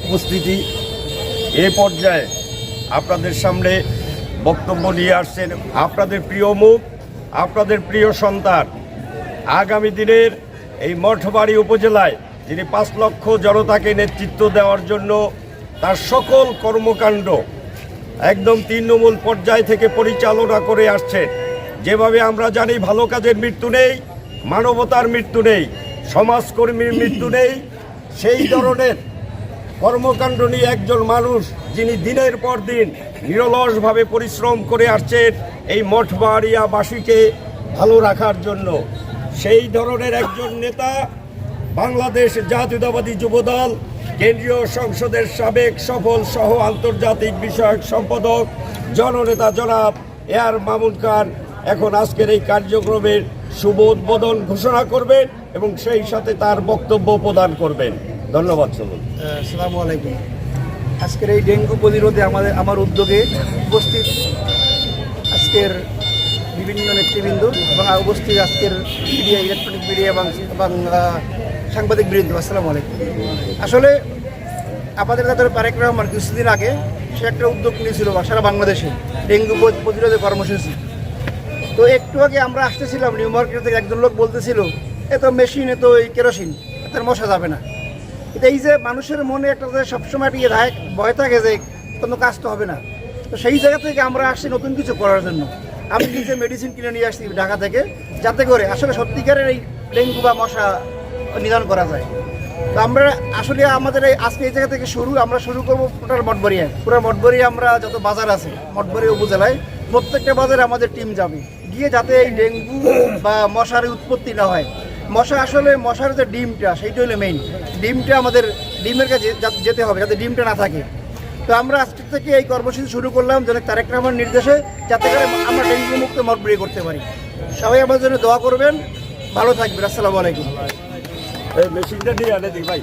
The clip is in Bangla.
উপস্থিতি, এ পর্যায়ে আপনাদের সামনে বক্তব্য নিয়ে আসছেন আপনাদের প্রিয় মুখ, আপনাদের প্রিয় সন্তান। আগামী দিনের এই মঠবাড়ি উপজেলায় যিনি 5 লক্ষ জনতাকে নেতৃত্ব দেওয়ার জন্য তার সকল কর্মকাণ্ড একদম তৃণমূল পর্যায় থেকে পরিচালনা করে আসছেন। যেভাবে আমরা জানি ভালো কাজের মৃত্যু নেই, মানবতার মৃত্যু নেই, সমাজকর্মীর মৃত্যু নেই, সেই ধরনের কর্মকাণ্ড নিয়ে একজন মানুষ যিনি দিনের পর দিন নিরলসভাবে পরিশ্রম করে আসছেন এই মঠবাড়িয়াবাসীকে ভালো রাখার জন্য, সেই ধরনের একজন নেতা বাংলাদেশ জাতীয়তাবাদী যুবদল কেন্দ্রীয় সংসদের সাবেক সফল সহ আন্তর্জাতিক বিষয়ক সম্পাদক জননেতা জনাব এআর মামুন খান এখন আজকের এই কার্যক্রমের শুভ উদ্বোধন ঘোষণা করবেন এবং সেই সাথে তার বক্তব্য প্রদান করবেন। ধন্যবাদ। আসসালামু আলাইকুম। আজকের এই ডেঙ্গু প্রতিরোধে আমার উদ্যোগে উপস্থিত আজকের বিভিন্ন নেতৃবৃন্দ এবং উপস্থিত আজকের মিডিয়া, ইলেকট্রনিক মিডিয়া এবং সাংবাদিক বৃন্দ, আসসালামু আলাইকুম। আসলে আমাদের তাদের তারেক রহমান কিছুদিন আগে সে একটা উদ্যোগ নিয়েছিল সারা বাংলাদেশে ডেঙ্গু প্রতিরোধে কর্মসূচি। তো একটু আগে আমরা আসতেছিলাম নিউ মার্কেট থেকে, একজন লোক বলতেছিল এত মেশিন, এত এই কেরোসিন, এত মশা যাবে না। এটা এই যে মানুষের মনে একটা সবসময় একটা ভয় থাকে যে কোনো কাজ তো হবে না, তো সেই জায়গা থেকে আমরা আসছি নতুন কিছু করার জন্য। আমি নিজে মেডিসিন কিনে নিয়ে আসছি ঢাকা থেকে, যাতে করে আসলে সত্যিকারের এই ডেঙ্গু বা মশা নিধন করা যায়। তো আমরা আসলে আমাদের এই আজকে এই জায়গা থেকে আমরা শুরু করবো টোটাল মঠবাড়িয়া, পুরো মঠবাড়িয়া আমরা যত বাজার আছে মঠবাড়িয়া উপজেলায় প্রত্যেকটা বাজারে আমাদের টিম যাবে, গিয়ে যাতে এই ডেঙ্গু বা মশার উৎপত্তি না হয়। মশা আসলে মশার যে ডিমটা সেইটা হলো মেইন, ডিমটা আমাদের ডিমের কাছে যেতে হবে যাতে ডিমটা না থাকে। তো আমরা আজকে থেকে এই কর্মসূচি শুরু করলাম যেন তারেক রহমানের নির্দেশে, যাতে করে আমরা ডেঙ্গু মুক্ত মঠবাড়ি করতে পারি। সবাই আমার জন্য দোয়া করবেন, ভালো থাকবেন। আসসালামু আলাইকুম। এই মেশিনটা নিয়ে আনে দিই ভাই।